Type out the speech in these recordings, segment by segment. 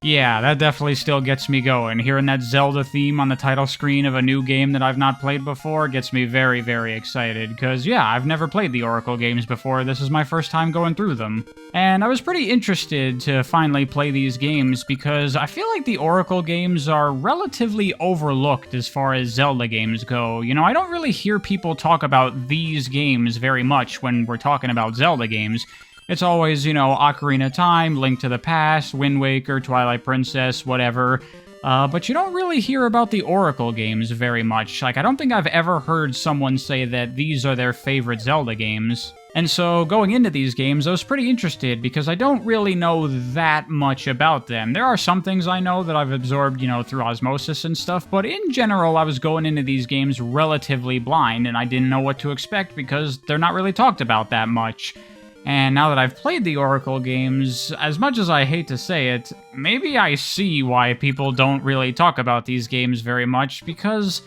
Yeah, that definitely still gets me going. Hearing that Zelda theme on the title screen of a new game that I've not played before gets me very, very excited, because yeah, I've never played the Oracle games before, this is my first time going through them. And I was pretty interested to finally play these games because I feel like the Oracle games are relatively overlooked as far as Zelda games go. You know, I don't really hear people talk about these games very much when we're talking about Zelda games. It's always, you know, Ocarina of Time, Link to the Past, Wind Waker, Twilight Princess, whatever. But you don't really hear about the Oracle games very much. Like, I don't think I've ever heard someone say that these are their favorite Zelda games. And so, going into these games, I was pretty interested because I don't really know that much about them. There are some things I know that I've absorbed, you know, through osmosis and stuff, but in general, I was going into these games relatively blind, and I didn't know what to expect because they're not really talked about that much. And now that I've played the Oracle games, as much as I hate to say it, maybe I see why people don't really talk about these games very much, because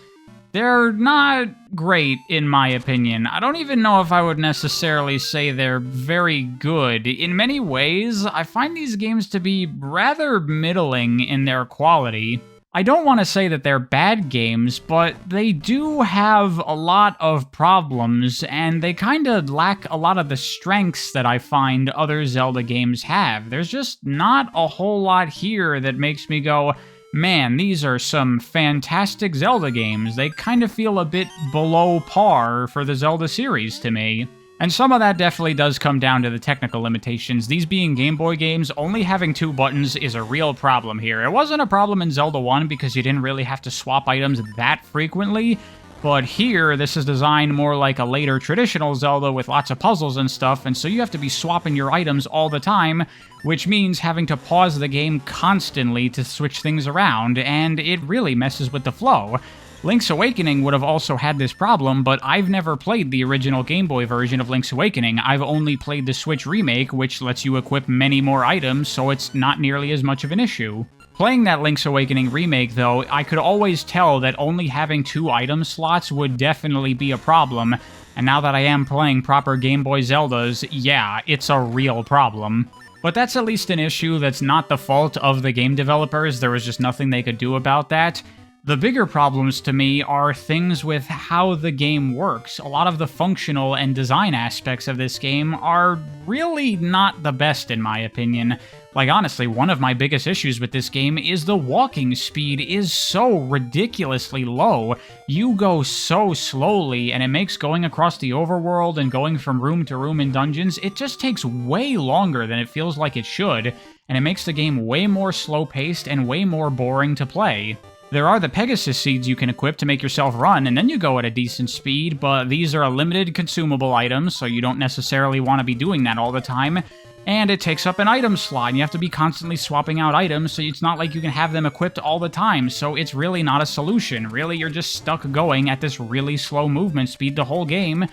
they're not great, in my opinion. I don't even know if I would necessarily say they're very good. In many ways, I find these games to be rather middling in their quality. I don't want to say that they're bad games, but they do have a lot of problems, and they kind of lack a lot of the strengths that I find other Zelda games have. There's just not a whole lot here that makes me go, man, these are some fantastic Zelda games. They kind of feel a bit below par for the Zelda series to me. And some of that definitely does come down to the technical limitations. These being Game Boy games, only having 2 buttons is a real problem here. It wasn't a problem in Zelda 1 because you didn't really have to swap items that frequently, but here, this is designed more like a later traditional Zelda with lots of puzzles and stuff, and so you have to be swapping your items all the time, which means having to pause the game constantly to switch things around, and it really messes with the flow. Link's Awakening would have also had this problem, but I've never played the original Game Boy version of Link's Awakening. I've only played the Switch remake, which lets you equip many more items, so it's not nearly as much of an issue. Playing that Link's Awakening remake, though, I could always tell that only having 2 item slots would definitely be a problem, and now that I am playing proper Game Boy Zeldas, yeah, it's a real problem. But that's at least an issue that's not the fault of the game developers. There was just nothing they could do about that. The bigger problems to me are things with how the game works. A lot of the functional and design aspects of this game are really not the best in my opinion. Like honestly, one of my biggest issues with this game is the walking speed is so ridiculously low. You go so slowly, and it makes going across the overworld and going from room to room in dungeons, it just takes way longer than it feels like it should, and it makes the game way more slow-paced and way more boring to play. There are the Pegasus Seeds you can equip to make yourself run, and then you go at a decent speed, but these are a limited consumable item, so you don't necessarily want to be doing that all the time. And it takes up an item slot, and you have to be constantly swapping out items, so it's not like you can have them equipped all the time, so it's really not a solution. Really, you're just stuck going at this really slow movement speed the whole game,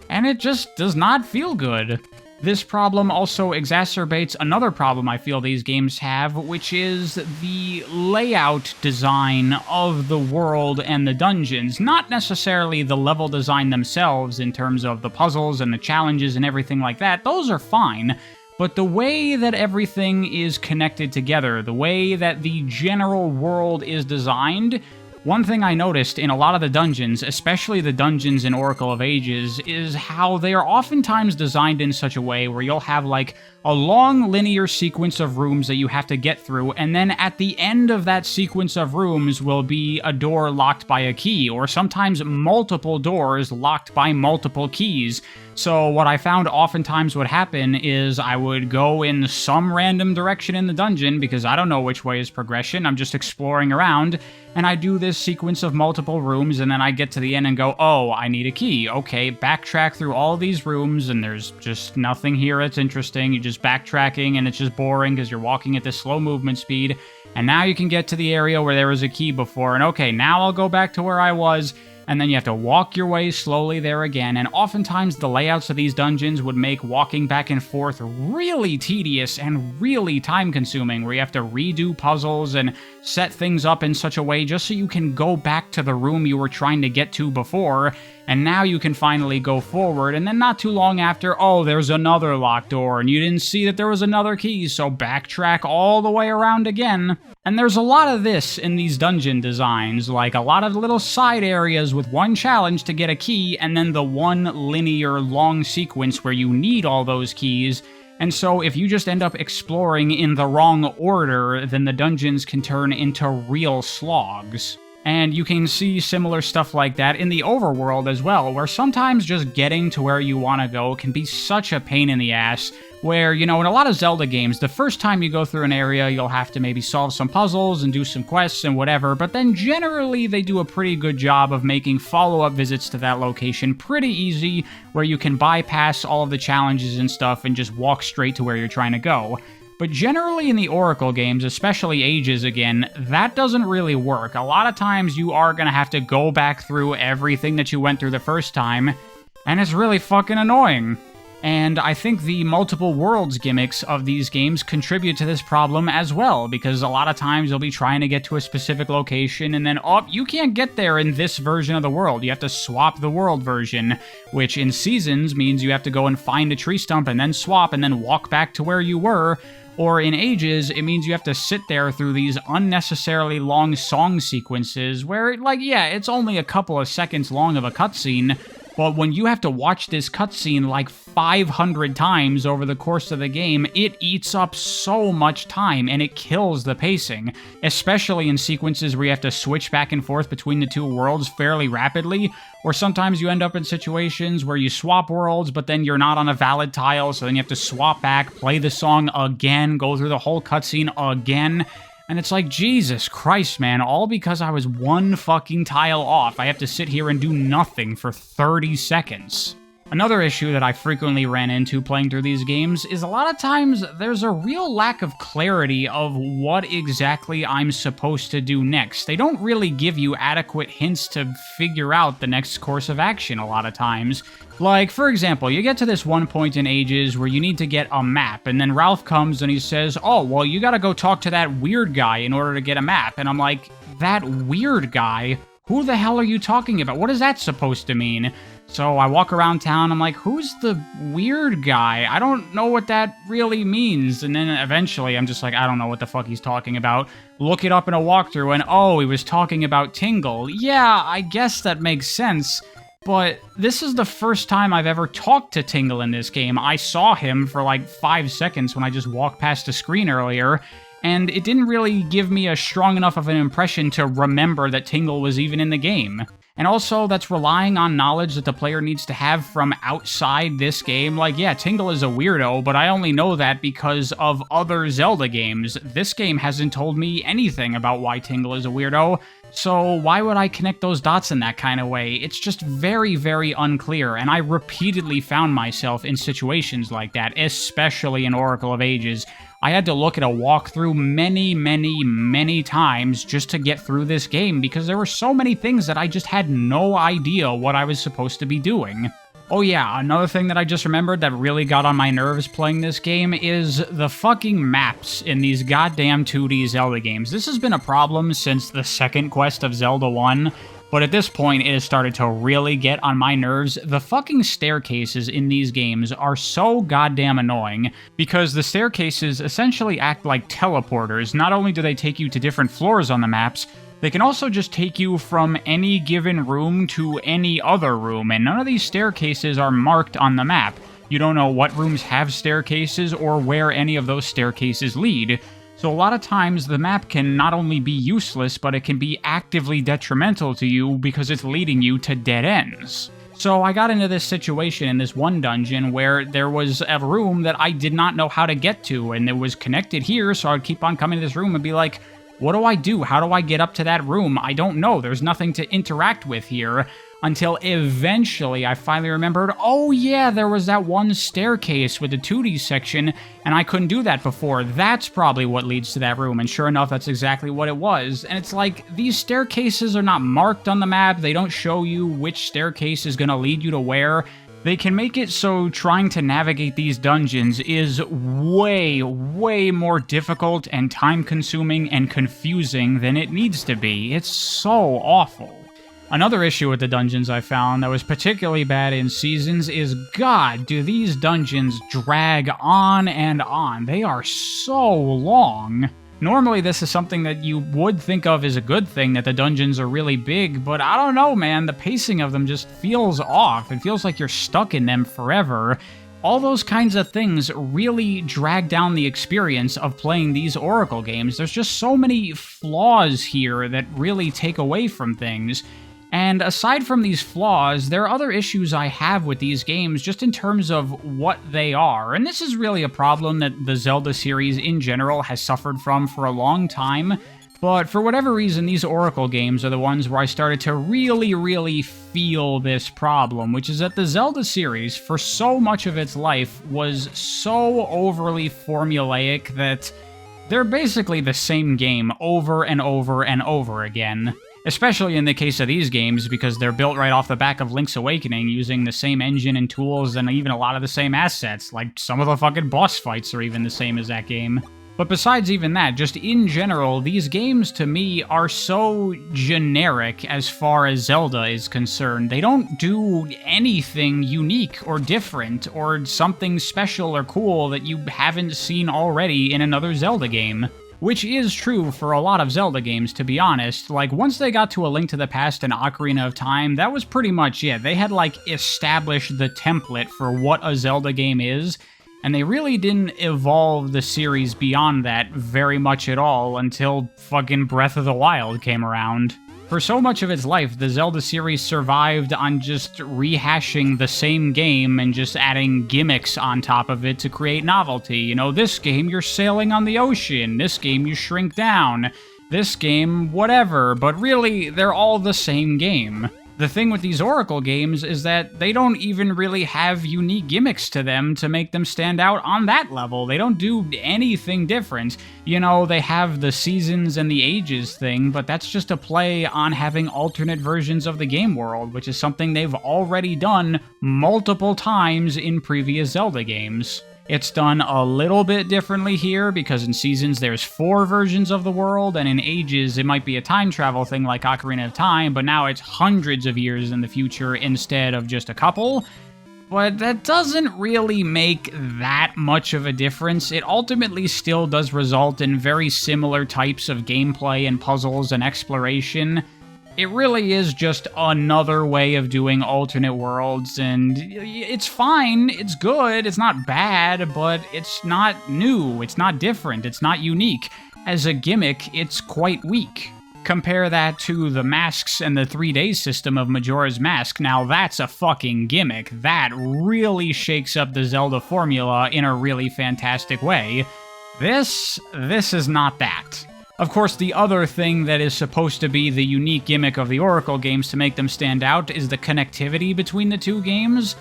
and it just does not feel good. This problem also exacerbates another problem I feel these games have, which is the layout design of the world and the dungeons. Not necessarily the level design themselves in terms of the puzzles and the challenges and everything like that. Those are fine. But the way that everything is connected together, the way that the general world is designed. One thing I noticed in a lot of the dungeons, especially the dungeons in Oracle of Ages, is how they are oftentimes designed in such a way where you'll have like a long linear sequence of rooms that you have to get through, and then at the end of that sequence of rooms will be a door locked by a key, or sometimes multiple doors locked by multiple keys. So what I found oftentimes would happen is I would go in some random direction in the dungeon, because I don't know which way is progression, I'm just exploring around, and I do this sequence of multiple rooms, and then I get to the end and go, oh, I need a key. Okay, backtrack through all these rooms, and there's just nothing here that's interesting. You're just backtracking, and it's just boring because you're walking at this slow movement speed. And now you can get to the area where there was a key before, and okay, now I'll go back to where I was, and then you have to walk your way slowly there again, and oftentimes the layouts of these dungeons would make walking back and forth really tedious and really time-consuming, where you have to redo puzzles and set things up in such a way just so you can go back to the room you were trying to get to before, And now you can finally go forward, and then not too long after, oh, there's another locked door, and you didn't see that there was another key, so backtrack all the way around again. And there's a lot of this in these dungeon designs, like a lot of little side areas with one challenge to get a key, and then the one linear long sequence where you need all those keys. And so if you just end up exploring in the wrong order, then the dungeons can turn into real slogs. And you can see similar stuff like that in the overworld as well, where sometimes just getting to where you want to go can be such a pain in the ass, where, you know, in a lot of Zelda games, the first time you go through an area, you'll have to maybe solve some puzzles and do some quests and whatever, but then generally they do a pretty good job of making follow-up visits to that location pretty easy, where you can bypass all of the challenges and stuff and just walk straight to where you're trying to go. But generally in the Oracle games, especially Ages again, that doesn't really work. A lot of times you are going to have to go back through everything that you went through the first time, and it's really fucking annoying. And I think the multiple worlds gimmicks of these games contribute to this problem as well, because a lot of times you'll be trying to get to a specific location, and then, oh, you can't get there in this version of the world. You have to swap the world version, which in Seasons means you have to go and find a tree stump and then swap and then walk back to where you were. Or in Ages, it means you have to sit there through these unnecessarily long song sequences where, like, yeah, it's only a couple of seconds long of a cutscene, but when you have to watch this cutscene like 500 times over the course of the game, it eats up so much time and it kills the pacing, especially in sequences where you have to switch back and forth between the two worlds fairly rapidly, or sometimes you end up in situations where you swap worlds, but then you're not on a valid tile, so then you have to swap back, play the song again, go through the whole cutscene again. And it's like, Jesus Christ, man, all because I was one fucking tile off. I have to sit here and do nothing for 30 seconds. Another issue that I frequently ran into playing through these games is a lot of times there's a real lack of clarity of what exactly I'm supposed to do next. They don't really give you adequate hints to figure out the next course of action a lot of times. Like, for example, you get to this one point in Ages where you need to get a map, and then Ralph comes and he says, oh, well, you gotta go talk to that weird guy in order to get a map. And I'm like, that weird guy? Who the hell are you talking about? What is that supposed to mean? So I walk around town, I'm like, who's the weird guy? I don't know what that really means. And then eventually I'm just like, I don't know what the fuck he's talking about. Look it up in a walkthrough and, oh, he was talking about Tingle. Yeah, I guess that makes sense. But this is the first time I've ever talked to Tingle in this game. I saw him for like 5 seconds when I just walked past the screen earlier, and it didn't really give me a strong enough of an impression to remember that Tingle was even in the game. And also, that's relying on knowledge that the player needs to have from outside this game. Like, yeah, Tingle is a weirdo, but I only know that because of other Zelda games. This game hasn't told me anything about why Tingle is a weirdo, so why would I connect those dots in that kind of way? It's just very, very unclear, and I repeatedly found myself in situations like that, especially in Oracle of Ages. I had to look at a walkthrough many, many, many times just to get through this game because there were so many things that I just had no idea what I was supposed to be doing. Oh yeah, another thing that I just remembered that really got on my nerves playing this game is the fucking maps in these goddamn 2D Zelda games. This has been a problem since the second quest of Zelda 1, but at this point it has started to really get on my nerves. The fucking staircases in these games are so goddamn annoying because the staircases essentially act like teleporters. Not only do they take you to different floors on the maps, they can also just take you from any given room to any other room, and none of these staircases are marked on the map. You don't know what rooms have staircases or where any of those staircases lead. So a lot of times the map can not only be useless, but it can be actively detrimental to you because it's leading you to dead ends. So I got into this situation in this one dungeon where there was a room that I did not know how to get to, and it was connected here, so I'd keep on coming to this room and be like, what do I do? How do I get up to that room? I don't know. There's nothing to interact with here. Until eventually I finally remembered, oh yeah, there was that one staircase with the 2D section, and I couldn't do that before. That's probably what leads to that room, and sure enough, that's exactly what it was. And it's like, these staircases are not marked on the map. They don't show you which staircase is gonna lead you to where. They can make it so trying to navigate these dungeons is way, way more difficult and time-consuming and confusing than it needs to be. It's so awful. Another issue with the dungeons I found that was particularly bad in Seasons is, God, do these dungeons drag on and on. They are so long. Normally, this is something that you would think of as a good thing, that the dungeons are really big, but I don't know, man. The pacing of them just feels off. It feels like you're stuck in them forever. All those kinds of things really drag down the experience of playing these Oracle games. There's just so many flaws here that really take away from things. And aside from these flaws, there are other issues I have with these games just in terms of what they are. And this is really a problem that the Zelda series in general has suffered from for a long time. But for whatever reason, these Oracle games are the ones where I started to really feel this problem, which is that the Zelda series, for so much of its life, was so overly formulaic that they're basically the same game over and over and over again. Especially in the case of these games, because they're built right off the back of Link's Awakening, using the same engine and tools and even a lot of the same assets. Like, some of the fucking boss fights are even the same as that game. But besides even that, just in general, these games to me are so generic as far as Zelda is concerned. They don't do anything unique or different or something special or cool that you haven't seen already in another Zelda game. Which is true for a lot of Zelda games, to be honest. Like, once they got to A Link to the Past and Ocarina of Time, that was pretty much it. They had, like, established the template for what a Zelda game is, and they really didn't evolve the series beyond that very much at all until fucking Breath of the Wild came around. For so much of its life, the Zelda series survived on just rehashing the same game and just adding gimmicks on top of it to create novelty. You know, this game you're sailing on the ocean, this game you shrink down, this game whatever, but really, they're all the same game. The thing with these Oracle games is that they don't even really have unique gimmicks to them to make them stand out on that level. They don't do anything different. You know, they have the seasons and the ages thing, but that's just a play on having alternate versions of the game world, which is something they've already done multiple times in previous Zelda games. It's done a little bit differently here, because in Seasons there's 4 versions of the world, and in Ages it might be a time travel thing like Ocarina of Time, but now it's hundreds of years in the future instead of just a couple. But that doesn't really make that much of a difference. It ultimately still does result in very similar types of gameplay and puzzles and exploration. It really is just another way of doing alternate worlds, and it's fine, it's good, it's not bad, but it's not new, it's not different, it's not unique. As a gimmick, it's quite weak. Compare that to the masks and the 3 days system of Majora's Mask. Now that's a fucking gimmick. That really shakes up the Zelda formula in a really fantastic way. This is not that. Of course, the other thing that is supposed to be the unique gimmick of the Oracle games to make them stand out is the connectivity between the two games,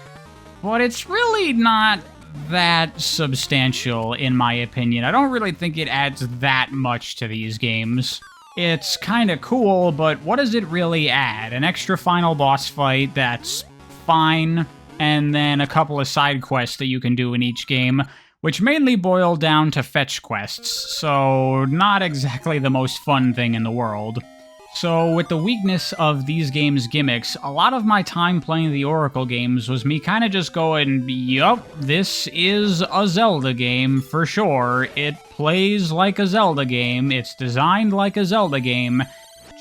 but it's really not that substantial, in my opinion. I don't really think it adds that much to these games. It's kinda cool, but what does it really add? An extra final boss fight that's fine, and then a couple of side quests that you can do in each game, which mainly boil down to fetch quests, so not exactly the most fun thing in the world. So with the weakness of these games' gimmicks, a lot of my time playing the Oracle games was me kind of just going, yup, this is a Zelda game for sure. It plays like a Zelda game, it's designed like a Zelda game,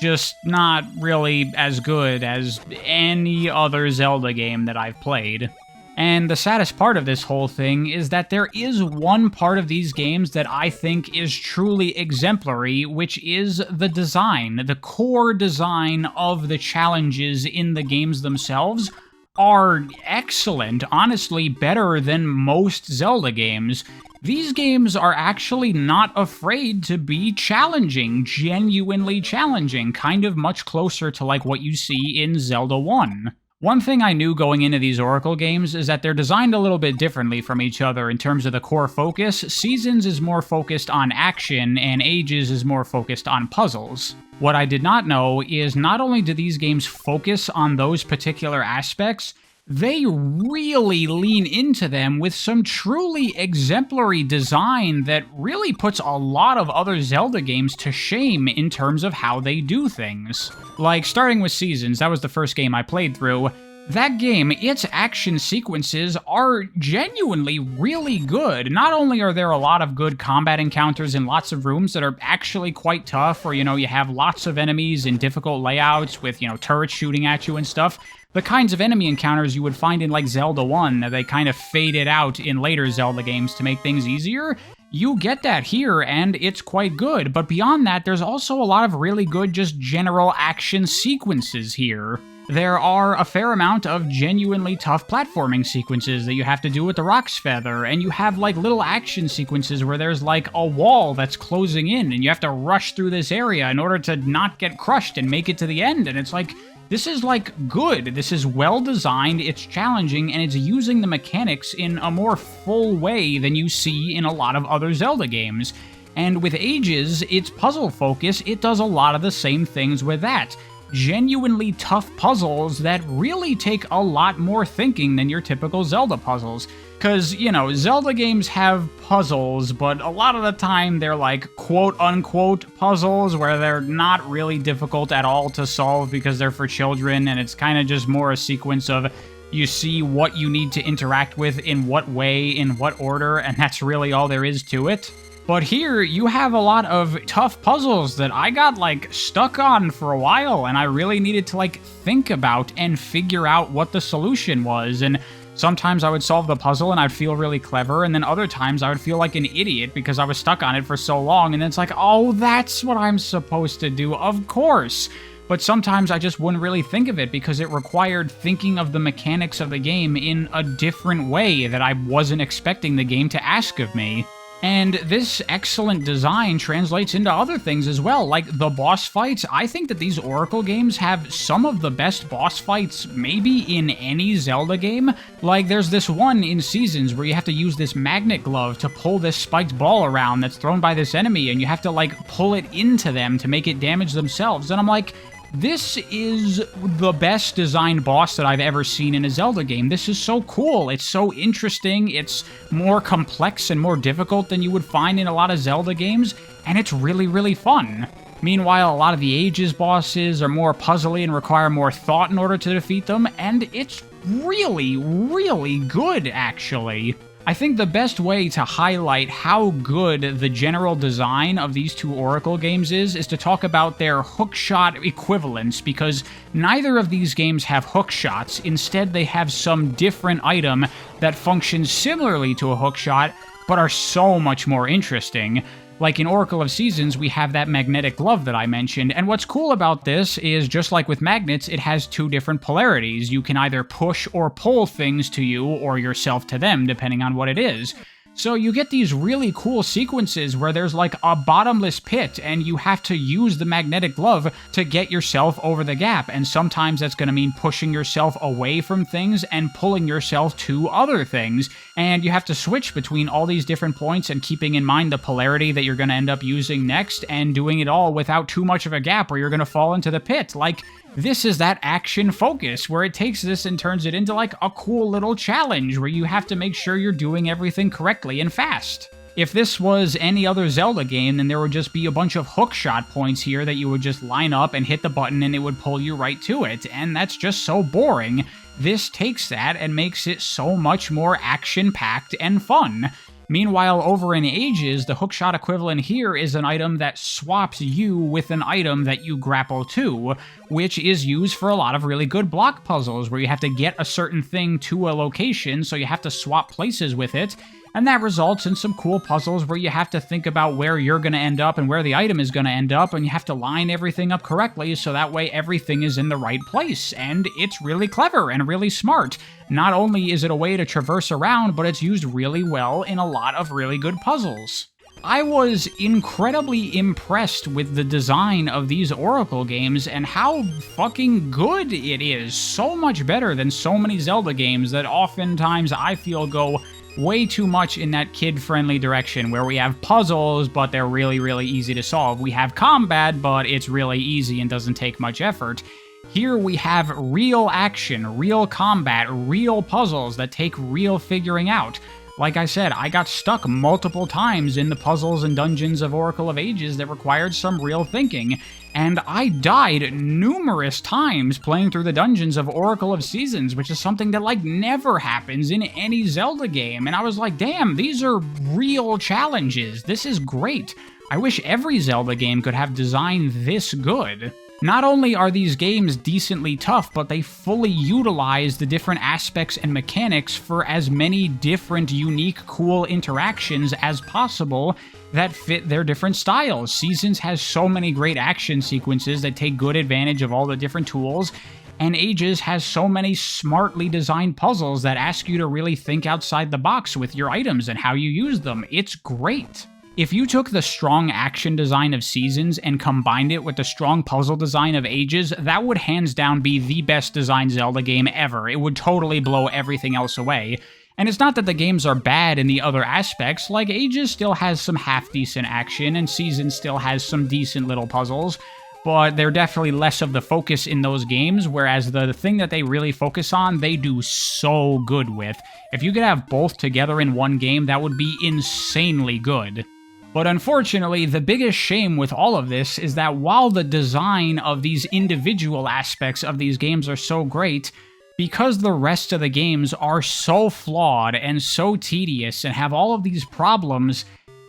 just not really as good as any other Zelda game that I've played. And the saddest part of this whole thing is that there is one part of these games that I think is truly exemplary, which is the design. The core design of the challenges in the games themselves are excellent, honestly better than most Zelda games. These games are actually not afraid to be challenging, genuinely challenging, kind of much closer to like what you see in Zelda 1. One thing I knew going into these Oracle games is that they're designed a little bit differently from each other in terms of the core focus. Seasons is more focused on action, and Ages is more focused on puzzles. What I did not know is not only do these games focus on those particular aspects, they really lean into them with some truly exemplary design that really puts a lot of other Zelda games to shame in terms of how they do things. Like, starting with Seasons, that was the first game I played through. That game, its action sequences are genuinely really good. Not only are there a lot of good combat encounters in lots of rooms that are actually quite tough, or, you have lots of enemies in difficult layouts with, turrets shooting at you and stuff, the kinds of enemy encounters you would find in, like, Zelda 1 that they kind of faded out in later Zelda games to make things easier, you get that here, and it's quite good. But beyond that, there's also a lot of really good just general action sequences here. There are a fair amount of genuinely tough platforming sequences that you have to do with the Rock's Feather, and you have, like, little action sequences where there's, like, a wall that's closing in, and you have to rush through this area in order to not get crushed and make it to the end, and it's like, this is, like, good. This is well-designed, it's challenging, and it's using the mechanics in a more full way than you see in a lot of other Zelda games. And with Ages, its puzzle focus, it does a lot of the same things with that. Genuinely tough puzzles that really take a lot more thinking than your typical Zelda puzzles. Because, Zelda games have puzzles, but a lot of the time they're like quote-unquote puzzles where they're not really difficult at all to solve because they're for children, and it's kind of just more a sequence of you see what you need to interact with in what way, in what order, and that's really all there is to it. But here, you have a lot of tough puzzles that I got, like, stuck on for a while, and I really needed to, like, think about and figure out what the solution was, and sometimes I would solve the puzzle and I'd feel really clever, and then other times I would feel like an idiot because I was stuck on it for so long, and then it's like, oh, that's what I'm supposed to do, of course. But sometimes I just wouldn't really think of it because it required thinking of the mechanics of the game in a different way that I wasn't expecting the game to ask of me. And this excellent design translates into other things as well, like the boss fights. I think that these Oracle games have some of the best boss fights maybe in any Zelda game. Like, there's this one in Seasons where you have to use this magnet glove to pull this spiked ball around that's thrown by this enemy, and you have to, like, pull it into them to make it damage themselves. And I'm like, this is the best designed boss that I've ever seen in a Zelda game. This is so cool. It's so interesting. It's more complex and more difficult than you would find in a lot of Zelda games, and it's really, really fun. Meanwhile, a lot of the Ages bosses are more puzzly and require more thought in order to defeat them, and it's really, really good, actually. I think the best way to highlight how good the general design of these two Oracle games is to talk about their hookshot equivalents, because neither of these games have hookshots. Instead, they have some different item that functions similarly to a hookshot, but are so much more interesting. Like in Oracle of Seasons, we have that magnetic glove that I mentioned, and what's cool about this is, just like with magnets, it has two different polarities. You can either push or pull things to you, or yourself to them, depending on what it is. So you get these really cool sequences where there's like a bottomless pit and you have to use the magnetic glove to get yourself over the gap, and sometimes that's going to mean pushing yourself away from things and pulling yourself to other things, and you have to switch between all these different points and keeping in mind the polarity that you're going to end up using next, and doing it all without too much of a gap where you're going to fall into the pit. Like, this is that action focus where it takes this and turns it into like a cool little challenge where you have to make sure you're doing everything correctly and fast. If this was any other Zelda game, then there would just be a bunch of hookshot points here that you would just line up and hit the button and it would pull you right to it, and that's just so boring. This takes that and makes it so much more action-packed and fun. Meanwhile, over in Ages, the hookshot equivalent here is an item that swaps you with an item that you grapple to, which is used for a lot of really good block puzzles where you have to get a certain thing to a location, so you have to swap places with it, and that results in some cool puzzles where you have to think about where you're going to end up and where the item is going to end up, and you have to line everything up correctly so that way everything is in the right place, and it's really clever and really smart. Not only is it a way to traverse around, but it's used really well in a lot of really good puzzles. I was incredibly impressed with the design of these Oracle games and how fucking good it is. So much better than so many Zelda games that oftentimes I feel go way too much in that kid-friendly direction, where we have puzzles, but they're really, really easy to solve. We have combat, but it's really easy and doesn't take much effort. Here we have real action, real combat, real puzzles that take real figuring out. Like I said, I got stuck multiple times in the puzzles and dungeons of Oracle of Ages that required some real thinking, and I died numerous times playing through the dungeons of Oracle of Seasons, which is something that, like, never happens in any Zelda game, and I was like, damn, these are real challenges. This is great. I wish every Zelda game could have design this good. Not only are these games decently tough, but they fully utilize the different aspects and mechanics for as many different, unique, cool interactions as possible that fit their different styles. Seasons has so many great action sequences that take good advantage of all the different tools, and Ages has so many smartly designed puzzles that ask you to really think outside the box with your items and how you use them. It's great. If you took the strong action design of Seasons and combined it with the strong puzzle design of Ages, that would hands down be the best designed Zelda game ever. It would totally blow everything else away. And it's not that the games are bad in the other aspects, like Ages still has some half-decent action, and Seasons still has some decent little puzzles, but they're definitely less of the focus in those games, whereas the thing that they really focus on, they do so good with. If you could have both together in one game, that would be insanely good. But unfortunately, the biggest shame with all of this is that while the design of these individual aspects of these games are so great, because the rest of the games are so flawed and so tedious and have all of these problems,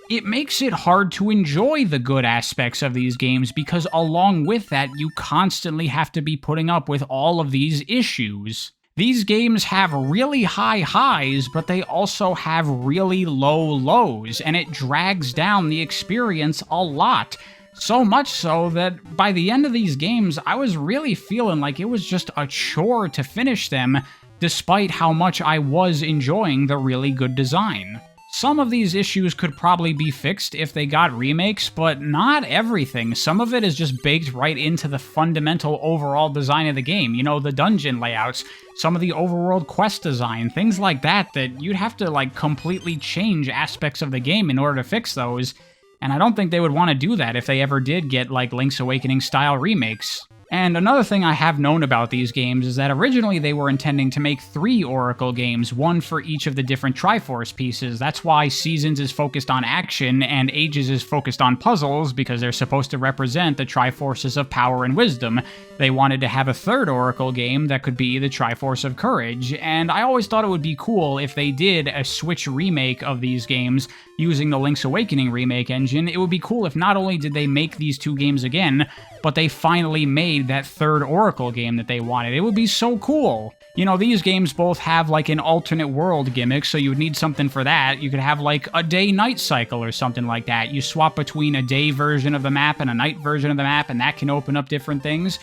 it makes it hard to enjoy the good aspects of these games, because along with that, you constantly have to be putting up with all of these issues. These games have really high highs, but they also have really low lows, and it drags down the experience a lot. So much so that by the end of these games, I was really feeling like it was just a chore to finish them, despite how much I was enjoying the really good design. Some of these issues could probably be fixed if they got remakes, but not everything. Some of it is just baked right into the fundamental overall design of the game. You know, the dungeon layouts, some of the overworld quest design, things like that you'd have to, like, completely change aspects of the game in order to fix those. And I don't think they would want to do that if they ever did get, like, Link's Awakening style remakes. And another thing I have known about these games is that originally they were intending to make 3 Oracle games, one for each of the different Triforce pieces. That's why Seasons is focused on action and Ages is focused on puzzles, because they're supposed to represent the Triforces of power and wisdom. They wanted to have a 3rd Oracle game that could be the Triforce of courage, and I always thought it would be cool if they did a Switch remake of these games using the Link's Awakening remake engine. It would be cool if not only did they make these 2 games again, but they finally made that 3rd Oracle game that they wanted. It would be so cool. You know, these games both have, like, an alternate world gimmick, so you would need something for that. You could have, like, a day-night cycle or something like that. You swap between a day version of the map and a night version of the map, and that can open up different things.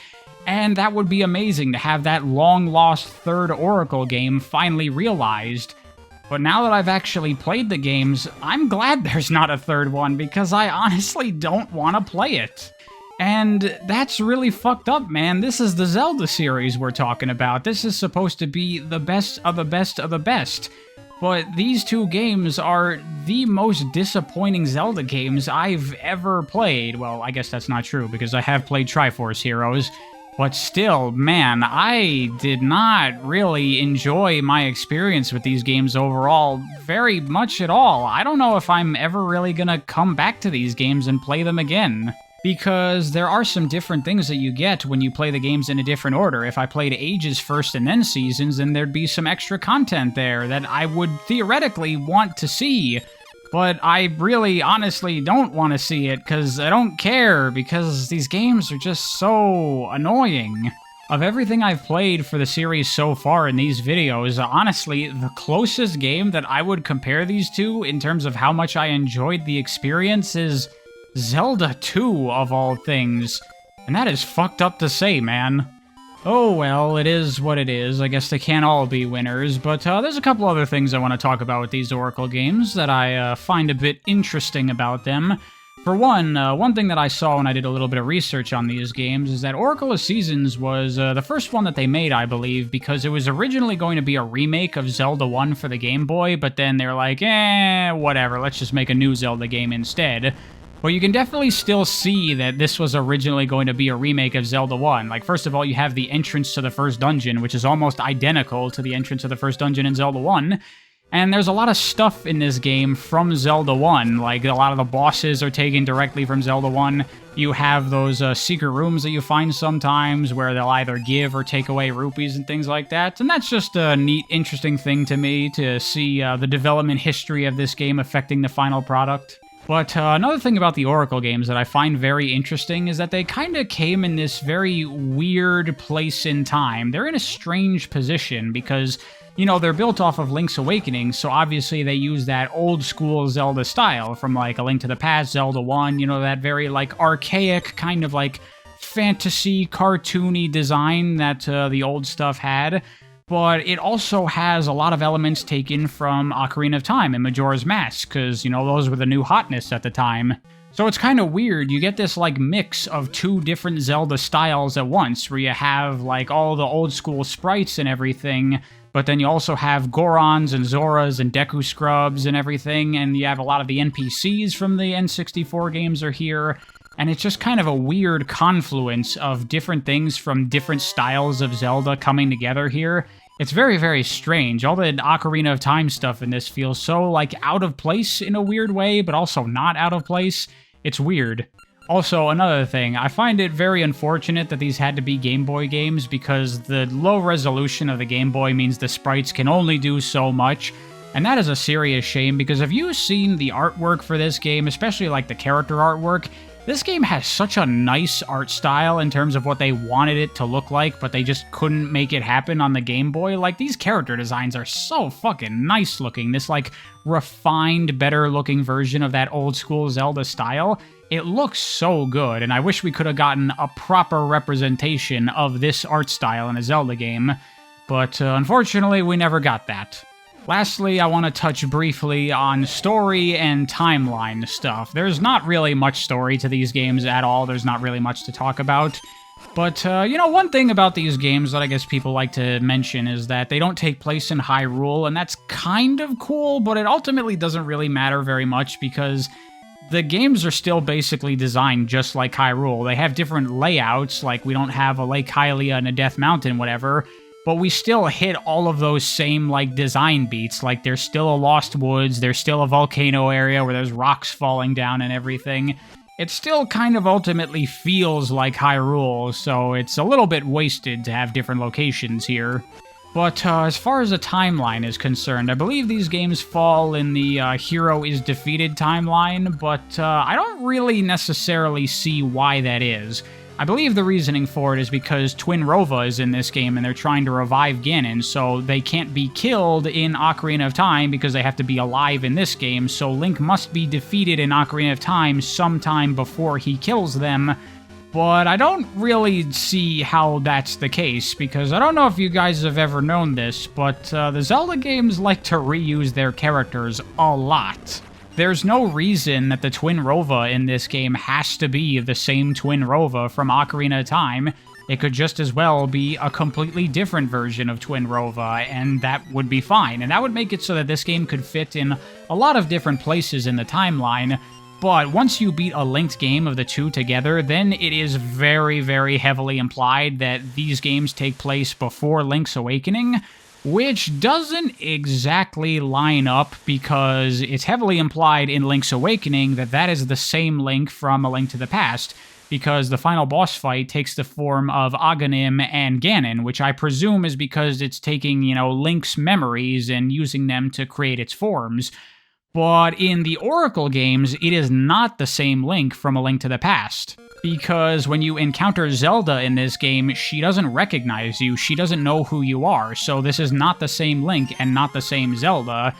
And that would be amazing to have that long-lost 3rd Oracle game finally realized. But now that I've actually played the games, I'm glad there's not a 3rd one, because I honestly don't want to play it. And that's really fucked up, man. This is the Zelda series we're talking about. This is supposed to be the best of the best of the best. But these 2 games are the most disappointing Zelda games I've ever played. Well, I guess that's not true, because I have played Triforce Heroes. But still, man, I did not really enjoy my experience with these games overall very much at all. I don't know if I'm ever really gonna come back to these games and play them again. Because there are some different things that you get when you play the games in a different order. If I played Ages first and then Seasons, then there'd be some extra content there that I would theoretically want to see. But I really, honestly don't want to see it, because I don't care, because these games are just so annoying. Of everything I've played for the series so far in these videos, honestly, the closest game that I would compare these to in terms of how much I enjoyed the experience is Zelda 2, of all things. And that is fucked up to say, man. Oh well, it is what it is. I guess they can't all be winners, but there's a couple other things I want to talk about with these Oracle games that I find a bit interesting about them. For one thing that I saw when I did a little bit of research on these games is that Oracle of Seasons was the first one that they made, I believe, because it was originally going to be a remake of Zelda 1 for the Game Boy, but then they're like, whatever, let's just make a new Zelda game instead. But you can definitely still see that this was originally going to be a remake of Zelda 1. Like, first of all, you have the entrance to the first dungeon, which is almost identical to the entrance to the first dungeon in Zelda 1. And there's a lot of stuff in this game from Zelda 1, like a lot of the bosses are taken directly from Zelda 1. You have those secret rooms that you find sometimes where they'll either give or take away rupees and things like that. And that's just a neat, interesting thing to me to see the development history of this game affecting the final product. But another thing about the Oracle games that I find very interesting is that they kind of came in this very weird place in time. They're in a strange position because, you know, they're built off of Link's Awakening, so obviously they use that old school Zelda style from, like, A Link to the Past, Zelda 1, you know, that very, like, archaic kind of, like, fantasy, cartoony design that the old stuff had. But it also has a lot of elements taken from Ocarina of Time and Majora's Mask, because, you know, those were the new hotness at the time. So it's kind of weird. You get this, like, mix of two different Zelda styles at once, where you have, like, all the old school sprites and everything, but then you also have Gorons and Zoras and Deku Scrubs and everything, and you have a lot of the NPCs from the N64 games are here. And it's just kind of a weird confluence of different things from different styles of Zelda coming together here. It's very, very strange. All the Ocarina of Time stuff in this feels so, like, out of place in a weird way, but also not out of place. It's weird. Also, another thing, I find it very unfortunate that these had to be Game Boy games because the low resolution of the Game Boy means the sprites can only do so much. And that is a serious shame because have you seen the artwork for this game, especially, like, the character artwork? This game has such a nice art style in terms of what they wanted it to look like, but they just couldn't make it happen on the Game Boy. Like, these character designs are so fucking nice looking. This, like, refined, better looking version of that old school Zelda style. It looks so good, and I wish we could have gotten a proper representation of this art style in a Zelda game, but unfortunately we never got that. Lastly, I want to touch briefly on story and timeline stuff. There's not really much story to these games at all. There's not really much to talk about. But, you know, one thing about these games that I guess people like to mention is that they don't take place in Hyrule, and that's kind of cool, but it ultimately doesn't really matter very much because the games are still basically designed just like Hyrule. They have different layouts, like we don't have a Lake Hylia and a Death Mountain, whatever, but we still hit all of those same, like, design beats. Like, there's still a Lost Woods, there's still a volcano area where there's rocks falling down and everything. It still kind of ultimately feels like Hyrule, so it's a little bit wasted to have different locations here. But as far as the timeline is concerned, I believe these games fall in the hero is defeated timeline, but I don't really necessarily see why that is. I believe the reasoning for it is because Twin Rova is in this game and they're trying to revive Ganon, so they can't be killed in Ocarina of Time because they have to be alive in this game, so Link must be defeated in Ocarina of Time sometime before he kills them. But I don't really see how that's the case, because I don't know if you guys have ever known this, but the Zelda games like to reuse their characters a lot. There's no reason that the Twin Rova in this game has to be the same Twin Rova from Ocarina of Time. It could just as well be a completely different version of Twin Rova, and that would be fine. And that would make it so that this game could fit in a lot of different places in the timeline. But once you beat a linked game of the two together, then it is very, very heavily implied that these games take place before Link's Awakening, which doesn't exactly line up because it's heavily implied in Link's Awakening that that is the same Link from A Link to the Past, because the final boss fight takes the form of Aghanim and Ganon, which I presume is because it's taking, you know, Link's memories and using them to create its forms. But in the Oracle games, it is not the same Link from A Link to the Past. Because when you encounter Zelda in this game, she doesn't recognize you, she doesn't know who you are, so this is not the same Link and not the same Zelda.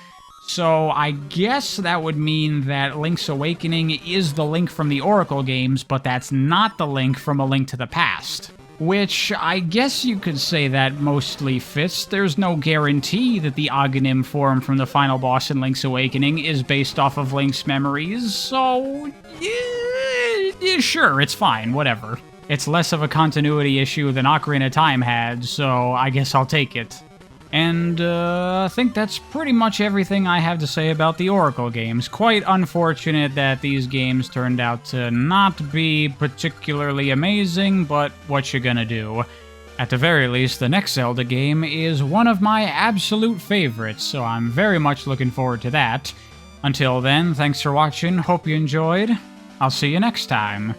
So I guess that would mean that Link's Awakening is the Link from the Oracle games, but that's not the Link from A Link to the Past. Which, I guess you could say that mostly fits. There's no guarantee that the Aghanim form from the final boss in Link's Awakening is based off of Link's memories, so yeah, sure, it's fine, whatever. It's less of a continuity issue than Ocarina of Time had, so I guess I'll take it. And I think that's pretty much everything I have to say about the Oracle games. Quite unfortunate that these games turned out to not be particularly amazing, but what you gonna do? At the very least, the next Zelda game is one of my absolute favorites, so I'm very much looking forward to that. Until then, thanks for watching, hope you enjoyed. I'll see you next time.